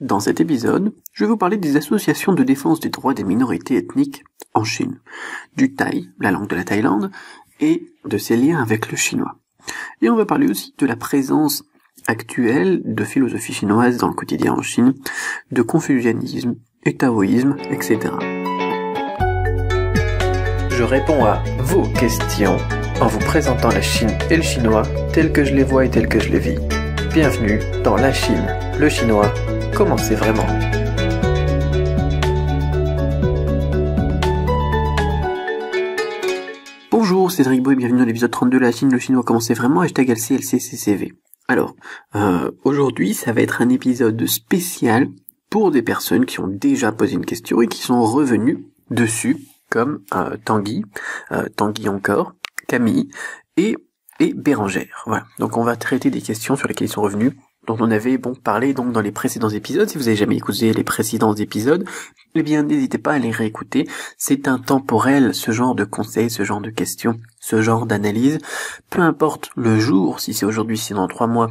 Dans cet épisode, je vais vous parler des associations de défense des droits des minorités ethniques en Chine, du thaï, la langue de la Thaïlande, et de ses liens avec le chinois. Et on va parler aussi de la présence actuelle de philosophie chinoise dans le quotidien en Chine, de confucianisme et taoïsme, etc. Je réponds à vos questions en vous présentant la Chine et le chinois tels que je les vois et tels que je les vis. Bienvenue dans la Chine, le chinois, comment c'est vraiment. Bonjour, c'est Cédric Beau et bienvenue dans l'épisode 32 de la Chine, le chinois, comment c'est vraiment, hashtag LCLCCCV. Alors, aujourd'hui, ça va être un épisode spécial pour des personnes qui ont déjà posé une question et qui sont revenues dessus, comme Tanguy encore, Camille et Bérangère. Voilà. Donc on va traiter des questions sur lesquelles ils sont revenus, dont on avait parlé donc dans les précédents épisodes. Si vous avez jamais écouté les précédents épisodes, eh bien n'hésitez pas à les réécouter. C'est intemporel, ce genre de conseils, ce genre de questions, ce genre d'analyse. Peu importe le jour, si c'est aujourd'hui, si c'est dans 3 mois,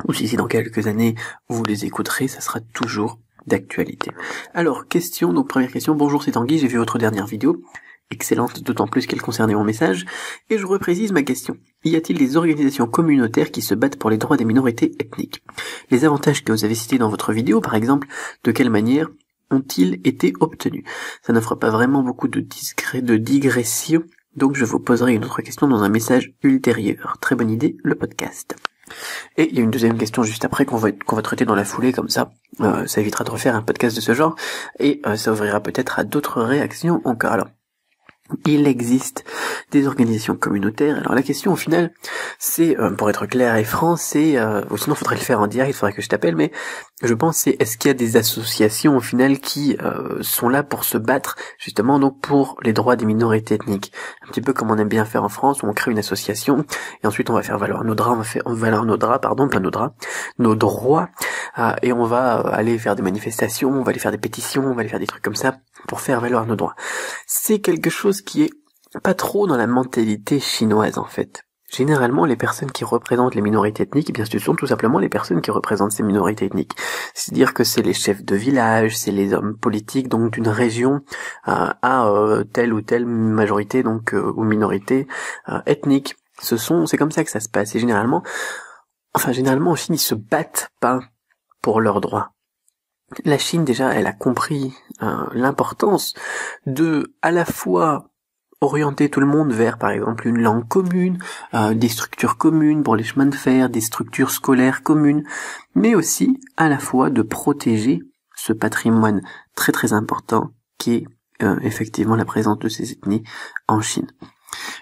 ou si c'est dans quelques années, vous les écouterez, ça sera toujours d'actualité. Alors, question, donc première question. Bonjour, c'est Tanguy, j'ai vu votre dernière vidéo. Excellente, d'autant plus qu'elle concernait mon message, et je reprécise ma question. Y a-t-il des organisations communautaires qui se battent pour les droits des minorités ethniques? Les avantages que vous avez cités dans votre vidéo, par exemple, de quelle manière ont-ils été obtenus? Ça n'offre pas vraiment beaucoup de digression, donc je vous poserai une autre question dans un message ultérieur. Très bonne idée, le podcast. Et il y a une deuxième question juste après qu'on va traiter dans la foulée, comme ça évitera de refaire un podcast de ce genre, et ça ouvrira peut-être à d'autres réactions encore. Alors, il existe des organisations communautaires. Alors la question au final, c'est, pour être clair et franc, c'est, ou sinon faudrait le faire en direct, il faudrait que je t'appelle, mais je pense c'est, est-ce qu'il y a des associations au final qui sont là pour se battre justement donc pour les droits des minorités ethniques, un petit peu comme on aime bien faire en France, où on crée une association et ensuite on va faire valoir nos droits, nos droits, et on va aller faire des manifestations, on va aller faire des pétitions, on va aller faire des trucs comme ça pour faire valoir nos droits. C'est quelque chose qui est pas trop dans la mentalité chinoise en fait. Généralement, les personnes qui représentent les minorités ethniques, eh bien, ce sont tout simplement les personnes qui représentent ces minorités ethniques. C'est-à-dire que c'est les chefs de village, c'est les hommes politiques donc d'une région à telle ou telle majorité donc ou minorité ethnique. C'est comme ça que ça se passe. Et généralement en Chine, ils se battent pas pour leurs droits. La Chine déjà, elle a compris l'importance de à la fois orienter tout le monde vers, par exemple, une langue commune, des structures communes pour les chemins de fer, des structures scolaires communes, mais aussi à la fois de protéger ce patrimoine très très important qui est effectivement la présence de ces ethnies en Chine.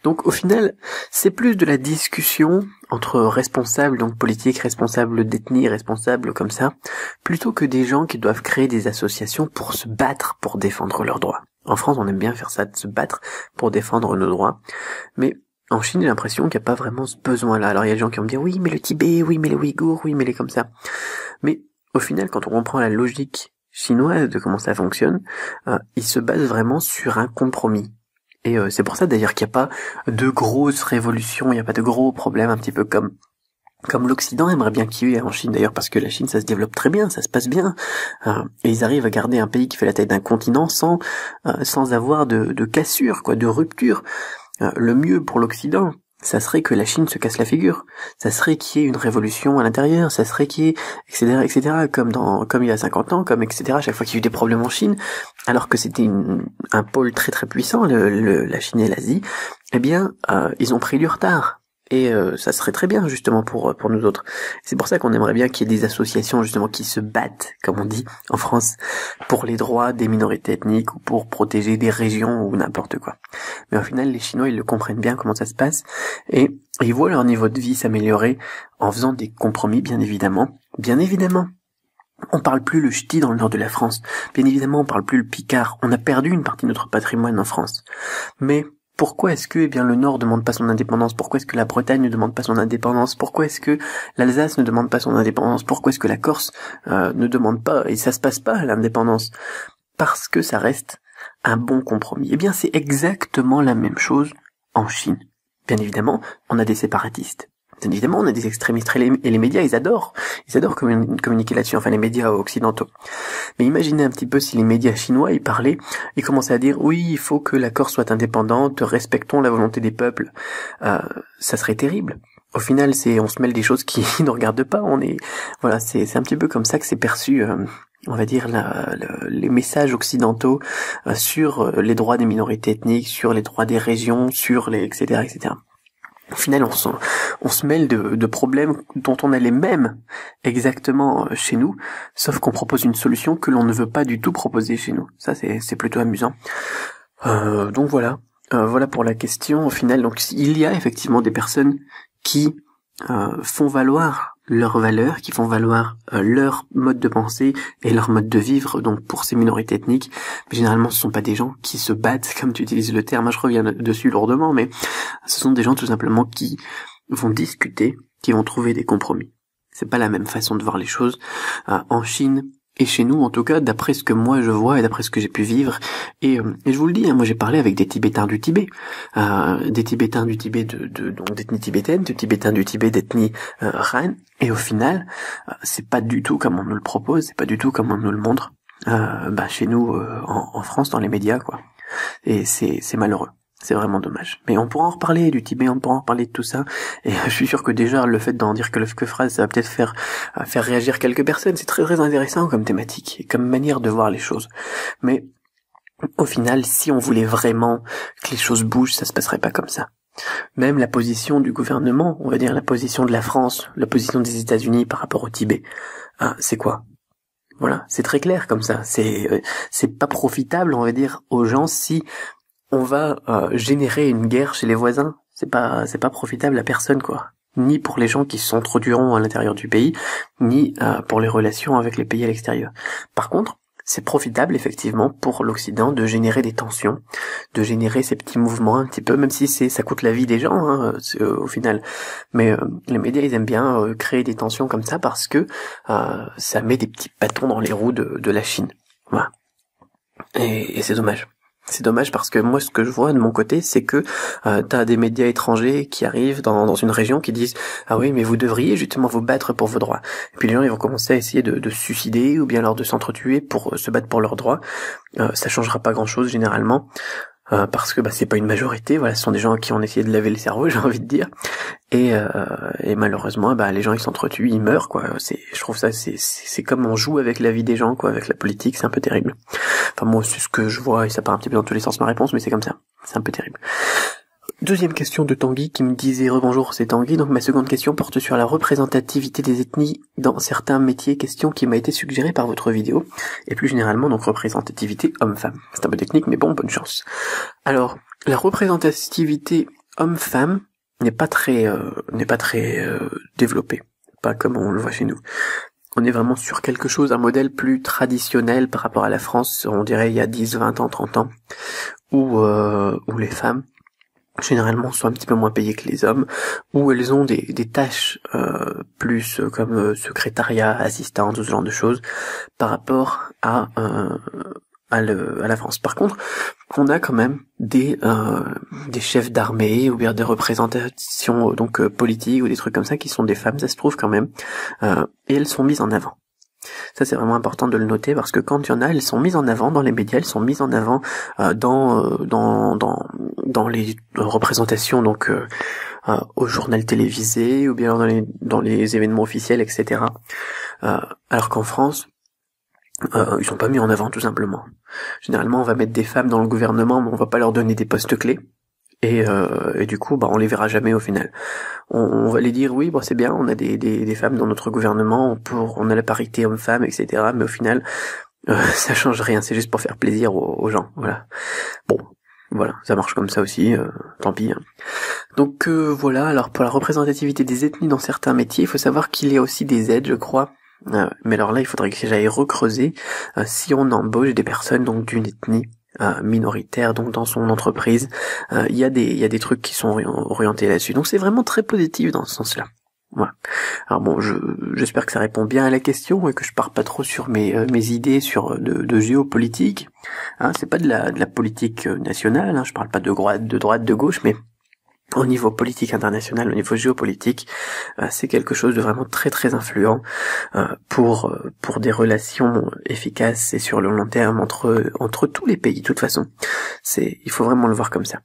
Donc au final, c'est plus de la discussion entre responsables donc politiques, responsables d'ethnie, responsables comme ça, plutôt que des gens qui doivent créer des associations pour se battre pour défendre leurs droits. En France, on aime bien faire ça, de se battre pour défendre nos droits, mais en Chine, j'ai l'impression qu'il n'y a pas vraiment ce besoin-là. Alors il y a des gens qui vont me dire oui, mais le Tibet, oui, mais les Ouïghours, oui, mais les comme ça. Mais au final, quand on comprend la logique chinoise de comment ça fonctionne, ils se basent vraiment sur un compromis. Et c'est pour ça d'ailleurs qu'il n'y a pas de grosses révolutions, il n'y a pas de gros problèmes, un petit peu comme l'Occident aimerait bien qu'il y ait en Chine d'ailleurs, parce que la Chine ça se développe très bien, ça se passe bien, et ils arrivent à garder un pays qui fait la taille d'un continent sans avoir de cassure, de rupture. Le mieux pour l'Occident, ça serait que la Chine se casse la figure, ça serait qu'il y ait une révolution à l'intérieur, ça serait qu'il y ait, etc., comme il y a 50 ans, comme etc., à chaque fois qu'il y a eu des problèmes en Chine, alors que c'était un pôle très très puissant, la Chine et l'Asie, eh bien, ils ont pris du retard. Et ça serait très bien justement pour nous autres. C'est pour ça qu'on aimerait bien qu'il y ait des associations justement qui se battent, comme on dit en France, pour les droits des minorités ethniques ou pour protéger des régions ou n'importe quoi. Mais au final, les Chinois, ils le comprennent bien comment ça se passe et ils voient leur niveau de vie s'améliorer en faisant des compromis, bien évidemment. Bien évidemment. On parle plus le ch'ti dans le nord de la France. Bien évidemment, on parle plus le picard. On a perdu une partie de notre patrimoine en France. Mais pourquoi est-ce que le Nord ne demande pas son indépendance? Pourquoi est-ce que la Bretagne ne demande pas son indépendance? Pourquoi est-ce que l'Alsace ne demande pas son indépendance? Pourquoi est-ce que la Corse ne demande pas, et ça se passe pas, l'indépendance? Parce que ça reste un bon compromis. Eh bien, c'est exactement la même chose en Chine. Bien évidemment, on a des séparatistes. Évidemment, on a des extrémistes et les médias, ils adorent communiquer là-dessus, enfin les médias occidentaux. Mais imaginez un petit peu si les médias chinois, ils commençaient à dire oui, il faut que la Corse soit indépendante, respectons la volonté des peuples. Ça serait terrible. Au final, on se mêle des choses qui ne regardent pas. C'est un petit peu comme ça que c'est perçu. On va dire les messages occidentaux sur les droits des minorités ethniques, sur les droits des régions, sur les etc. etc. Au final, on se mêle de problèmes dont on a les mêmes exactement chez nous, sauf qu'on propose une solution que l'on ne veut pas du tout proposer chez nous. Ça, c'est plutôt amusant. Donc voilà. Voilà pour la question. Au final, donc il y a effectivement des personnes qui font valoir leurs valeurs, qui font valoir leur mode de pensée et leur mode de vivre, donc pour ces minorités ethniques. Mais généralement, ce sont pas des gens qui se battent, comme tu utilises le terme, je reviens dessus lourdement, mais ce sont des gens tout simplement qui vont discuter, qui vont trouver des compromis. C'est pas la même façon de voir les choses. En Chine, et chez nous, en tout cas, d'après ce que moi je vois et d'après ce que j'ai pu vivre, et je vous le dis, moi j'ai parlé avec des Tibétains du Tibet, des Tibétains du Tibet donc d'ethnie tibétaine, des Tibétains du Tibet d'ethnie Han, et au final, c'est pas du tout comme on nous le propose, c'est pas du tout comme on nous le montre, chez nous en France dans les médias quoi. Et c'est malheureux. C'est vraiment dommage. Mais on pourra en reparler du Tibet, on pourra en reparler de tout ça. Et je suis sûr que déjà, le fait d'en dire que phrase, ça va peut-être faire réagir quelques personnes. C'est très très intéressant comme thématique et comme manière de voir les choses. Mais au final, si on voulait vraiment que les choses bougent, ça se passerait pas comme ça. Même la position du gouvernement, on va dire la position de la France, la position des États-Unis par rapport au Tibet, c'est quoi ? Voilà, c'est très clair comme ça. C'est pas profitable, on va dire, aux gens si on va générer une guerre chez les voisins. C'est pas profitable à personne quoi. Ni pour les gens qui s'introduiront à l'intérieur du pays, ni pour les relations avec les pays à l'extérieur. Par contre, c'est profitable effectivement pour l'Occident de générer des tensions, de générer ces petits mouvements un petit peu, même si ça coûte la vie des gens au final. Mais les médias ils aiment bien créer des tensions comme ça parce que ça met des petits bâtons dans les roues de la Chine. Voilà. Et c'est dommage. C'est dommage parce que moi, ce que je vois de mon côté, c'est que t'as des médias étrangers qui arrivent dans une région qui disent « Ah oui, mais vous devriez justement vous battre pour vos droits. » Et puis les gens, ils vont commencer à essayer de se suicider ou bien alors de s'entretuer pour se battre pour leurs droits. Ça changera pas grand-chose généralement. Parce que c'est pas une majorité, voilà, ce sont des gens qui ont essayé de laver le cerveau, j'ai envie de dire, et malheureusement, les gens ils s'entretuent, ils meurent, quoi. Je trouve ça, c'est comme on joue avec la vie des gens, quoi, avec la politique, c'est un peu terrible. Enfin moi, c'est ce que je vois et ça part un petit peu dans tous les sens ma réponse, mais c'est comme ça, c'est un peu terrible. Deuxième question de Tanguy qui me disait rebonjour, c'est Tanguy. Donc ma seconde question porte sur la représentativité des ethnies dans certains métiers, question qui m'a été suggérée par votre vidéo, et plus généralement donc représentativité homme-femme. C'est un peu technique mais bon, bonne chance. Alors, la représentativité homme-femme n'est pas très développée, pas comme on le voit chez nous. On est vraiment sur quelque chose, un modèle plus traditionnel par rapport à la France, on dirait il y a 10, 20 ans, 30 ans, où les femmes généralement sont un petit peu moins payées que les hommes, où elles ont des tâches plus comme secrétariat, assistante, ce genre de choses, par rapport à la France. Par contre, on a quand même des chefs d'armée ou bien des représentations politiques ou des trucs comme ça qui sont des femmes, ça se trouve quand même, et elles sont mises en avant. Ça c'est vraiment important de le noter parce que quand il y en a, elles sont mises en avant dans les médias, elles sont mises en avant dans les représentations au journal télévisé ou bien dans les événements officiels, etc. Alors qu'en France, ils sont pas mis en avant tout simplement. Généralement, on va mettre des femmes dans le gouvernement, mais on va pas leur donner des postes clés. Et du coup, on les verra jamais au final. On va les dire oui, c'est bien, on a des femmes dans notre gouvernement, on a la parité homme-femme, etc. Mais au final, ça change rien, c'est juste pour faire plaisir aux gens, voilà. Bon, voilà, ça marche comme ça aussi, tant pis. Hein. Donc voilà, alors pour la représentativité des ethnies dans certains métiers, il faut savoir qu'il y a aussi des aides, je crois. Mais alors là, il faudrait que j'aille recreuser si on embauche des personnes donc d'une ethnie minoritaire, donc dans son entreprise, il y a des trucs qui sont orientés là-dessus. Donc c'est vraiment très positif dans ce sens-là. Voilà. Alors bon, j'espère que ça répond bien à la question et que je pars pas trop sur mes idées sur de géopolitique. Hein, c'est pas de la politique nationale. Hein, je parle pas de droite, de gauche, mais au niveau politique international, au niveau géopolitique, c'est quelque chose de vraiment très très influent pour des relations efficaces et sur le long terme entre tous les pays. De toute façon, il faut vraiment le voir comme ça.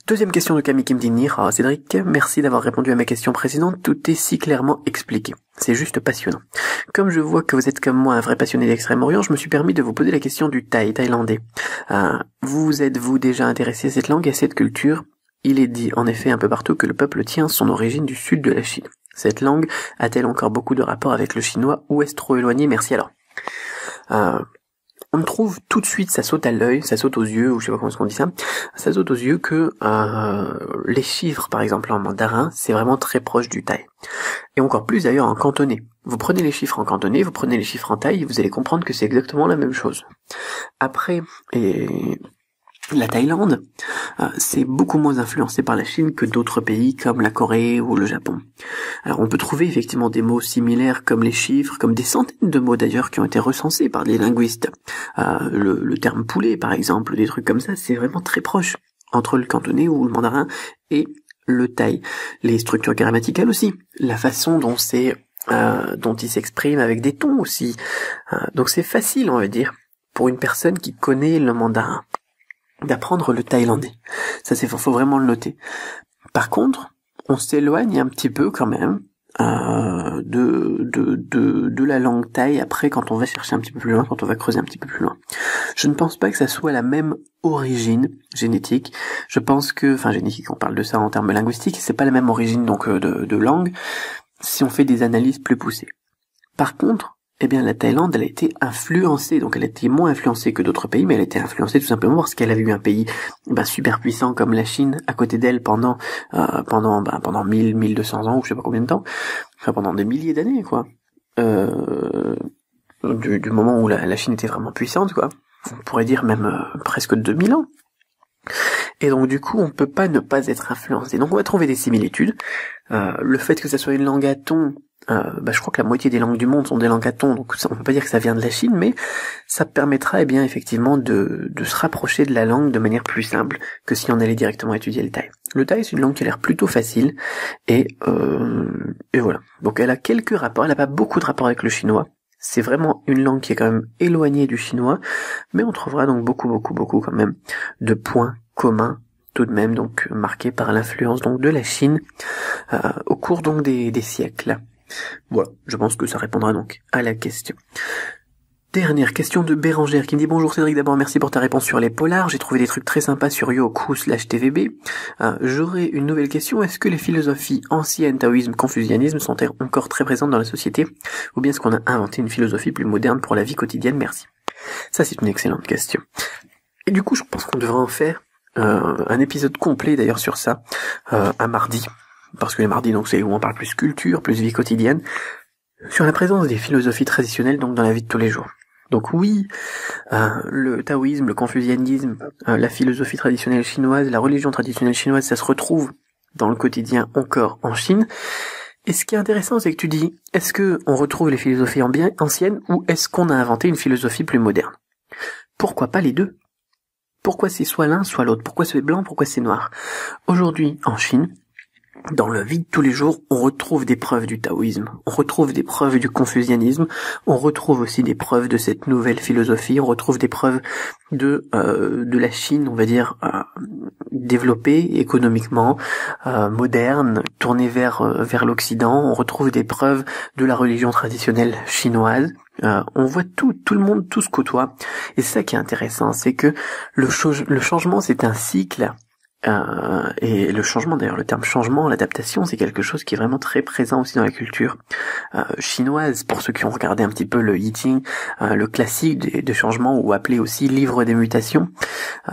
Deuxième question de Camille Kimdinir. Alors Cédric, merci d'avoir répondu à ma question précédente, tout est si clairement expliqué. C'est juste passionnant. Comme je vois que vous êtes comme moi un vrai passionné d'Extrême-Orient, je me suis permis de vous poser la question du thaïlandais. Vous êtes-vous déjà intéressé à cette langue et à cette culture? Il est dit en effet un peu partout que le peuple tient son origine du sud de la Chine. Cette langue a-t-elle encore beaucoup de rapport avec le chinois ou est-ce trop éloigné? Merci alors. On trouve tout de suite, ça saute à l'œil, ça saute aux yeux, ou je sais pas comment on dit ça saute aux yeux que les chiffres, par exemple en mandarin, c'est vraiment très proche du thaï. Et encore plus d'ailleurs en cantonais. Vous prenez les chiffres en cantonais, vous prenez les chiffres en thaï, vous allez comprendre que c'est exactement la même chose. Après, la Thaïlande, c'est beaucoup moins influencé par la Chine que d'autres pays comme la Corée ou le Japon. Alors on peut trouver effectivement des mots similaires comme les chiffres, comme des centaines de mots d'ailleurs qui ont été recensés par les linguistes. Le terme poulet par exemple, des trucs comme ça, c'est vraiment très proche entre le cantonais ou le mandarin et le thaï. Les structures grammaticales aussi, la façon dont il s'exprime avec des tons aussi. Donc c'est facile, on va dire, pour une personne qui connaît le mandarin d'apprendre le thaïlandais. Ça faut vraiment le noter. Par contre, on s'éloigne un petit peu quand même de la langue thaï après quand on va chercher un petit peu plus loin, quand on va creuser un petit peu plus loin. Je ne pense pas que ça soit la même origine génétique. Je pense que, génétique, on parle de ça en termes linguistiques, c'est pas la même origine donc de langue si on fait des analyses plus poussées. Par contre, la Thaïlande, elle a été influencée, donc elle a été moins influencée que d'autres pays, mais elle a été influencée tout simplement parce qu'elle avait eu un pays super puissant comme la Chine à côté d'elle pendant 1200 ans ou je sais pas combien de temps, pendant des milliers d'années quoi. Du moment où la Chine était vraiment puissante quoi, on pourrait dire même presque 2000 ans. Et donc du coup, on peut pas ne pas être influencé. Donc on va trouver des similitudes. Le fait que ça soit une langue à ton, je crois que la moitié des langues du monde sont des langues à ton, donc on peut pas dire que ça vient de la Chine, mais ça permettra effectivement de se rapprocher de la langue de manière plus simple que si on allait directement étudier le thaï. Le thaï, c'est une langue qui a l'air plutôt facile, et voilà. Donc elle a quelques rapports, elle a pas beaucoup de rapports avec le chinois. C'est vraiment une langue qui est quand même éloignée du chinois, mais on trouvera donc beaucoup quand même de points communs tout de même, donc marqués par l'influence donc de la Chine au cours donc des siècles. Voilà, je pense que ça répondra donc à la question. Dernière question de Bérangère qui me dit: bonjour Cédric, d'abord merci pour ta réponse sur les polars, j'ai trouvé des trucs très sympas sur Youku/TVB. J'aurais une nouvelle question, est-ce que les philosophies anciennes, taoïsme, confucianisme sont encore très présentes dans la société, ou bien est-ce qu'on a inventé une philosophie plus moderne pour la vie quotidienne? Merci. Ça c'est une excellente question. Et du coup je pense qu'on devrait en faire un épisode complet d'ailleurs sur ça, un mardi, parce que les mardis donc c'est où on parle plus culture, plus vie quotidienne, sur la présence des philosophies traditionnelles donc dans la vie de tous les jours. Donc oui, le taoïsme, le confucianisme, la philosophie traditionnelle chinoise, la religion traditionnelle chinoise, ça se retrouve dans le quotidien encore en Chine. Et ce qui est intéressant, c'est que tu dis, est-ce que on retrouve les philosophies anciennes ou est-ce qu'on a inventé une philosophie plus moderne? Pourquoi pas les deux? Pourquoi c'est soit l'un, soit l'autre? Pourquoi c'est blanc, pourquoi c'est noir? Aujourd'hui, en Chine, dans la vie de tous les jours, on retrouve des preuves du taoïsme, on retrouve des preuves du confucianisme, on retrouve aussi des preuves de cette nouvelle philosophie, on retrouve des preuves de la Chine, on va dire, développée économiquement, moderne, tournée vers l'Occident, on retrouve des preuves de la religion traditionnelle chinoise. On voit tout le monde, tout se côtoie, et c'est ça qui est intéressant, c'est que le changement c'est un cycle. Et le changement, d'ailleurs, le terme changement, l'adaptation, c'est quelque chose qui est vraiment très présent aussi dans la culture chinoise. Pour ceux qui ont regardé un petit peu le I Ching, le classique des changements, ou appelé aussi livre des mutations,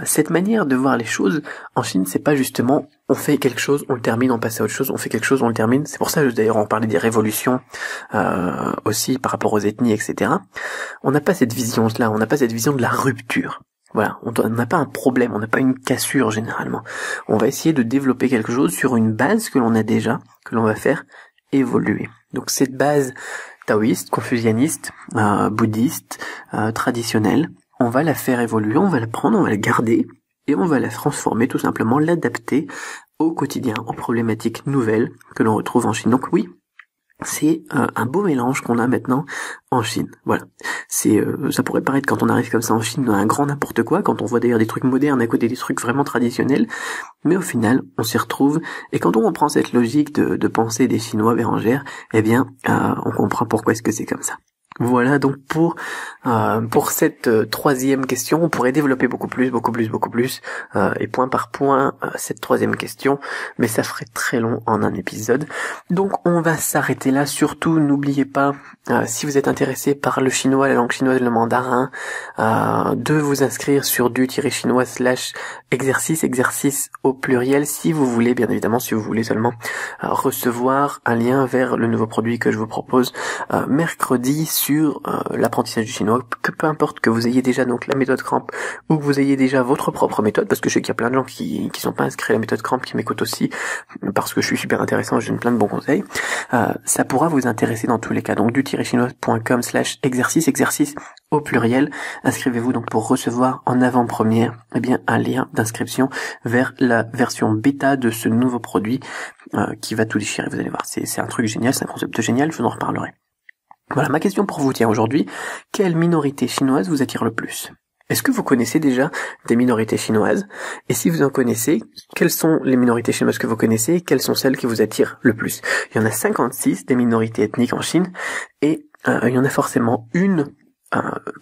cette manière de voir les choses en Chine, c'est pas justement on fait quelque chose, on le termine, on passe à autre chose, on fait quelque chose, on le termine. C'est pour ça d'ailleurs on parlait des révolutions aussi par rapport aux ethnies, etc. On n'a pas cette vision-là, on n'a pas cette vision de la rupture. Voilà, on n'a pas un problème, on n'a pas une cassure généralement. On va essayer de développer quelque chose sur une base que l'on a déjà, que l'on va faire évoluer. Donc cette base taoïste, confucianiste, bouddhiste, traditionnelle, on va la faire évoluer, on va la prendre, on va la garder, et on va la transformer tout simplement, l'adapter au quotidien, aux problématiques nouvelles que l'on retrouve en Chine. Donc oui, c'est un beau mélange qu'on a maintenant en Chine. Voilà. Ça pourrait paraître quand on arrive comme ça en Chine un grand n'importe quoi, quand on voit d'ailleurs des trucs modernes à côté des trucs vraiment traditionnels, mais au final, on s'y retrouve, et quand on reprend cette logique de pensée des Chinois, Bérangère, eh bien, on comprend pourquoi est-ce que c'est comme ça. Voilà donc pour cette troisième question. On pourrait développer beaucoup plus, et point par point cette troisième question, mais ça ferait très long en un épisode. Donc on va s'arrêter là. Surtout, n'oubliez pas, si vous êtes intéressé par le chinois, la langue chinoise, le mandarin, de vous inscrire sur du-chinois/exercice au pluriel, si vous voulez, bien évidemment, si vous voulez seulement recevoir un lien vers le nouveau produit que je vous propose mercredi sur l'apprentissage du chinois, que peu importe que vous ayez déjà donc la méthode Cramp ou que vous ayez déjà votre propre méthode, parce que je sais qu'il y a plein de gens qui sont pas inscrits à la méthode Cramp qui m'écoutent aussi, parce que je suis super intéressant, je donne plein de bons conseils, ça pourra vous intéresser dans tous les cas. Donc du-chinois.com/exercice au pluriel, inscrivez-vous donc pour recevoir en avant-première un lien d'inscription vers la version bêta de ce nouveau produit qui va tout déchirer, vous allez voir, c'est un truc génial, c'est un concept génial, je vous en reparlerai. Voilà, ma question pour vous tient aujourd'hui. Quelle minorité chinoise vous attire le plus? Est-ce que vous connaissez déjà des minorités chinoises? Et si vous en connaissez, quelles sont les minorités chinoises que vous connaissez? Quelles sont celles qui vous attirent le plus? Il y en a 56 des minorités ethniques en Chine, et il y en a forcément une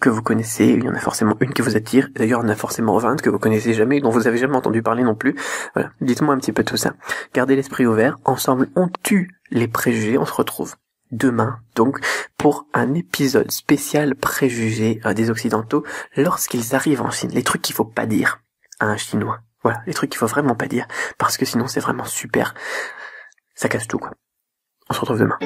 que vous connaissez, il y en a forcément une qui vous attire, d'ailleurs il y en a forcément 20 que vous connaissez jamais, dont vous avez jamais entendu parler non plus. Voilà, dites-moi un petit peu tout ça. Gardez l'esprit ouvert, ensemble on tue les préjugés, on se retrouve demain, donc, pour un épisode spécial préjugés des Occidentaux lorsqu'ils arrivent en Chine. Les trucs qu'il faut pas dire à un Chinois. Voilà, les trucs qu'il faut vraiment pas dire, parce que sinon c'est vraiment super. Ça casse tout, quoi. On se retrouve demain.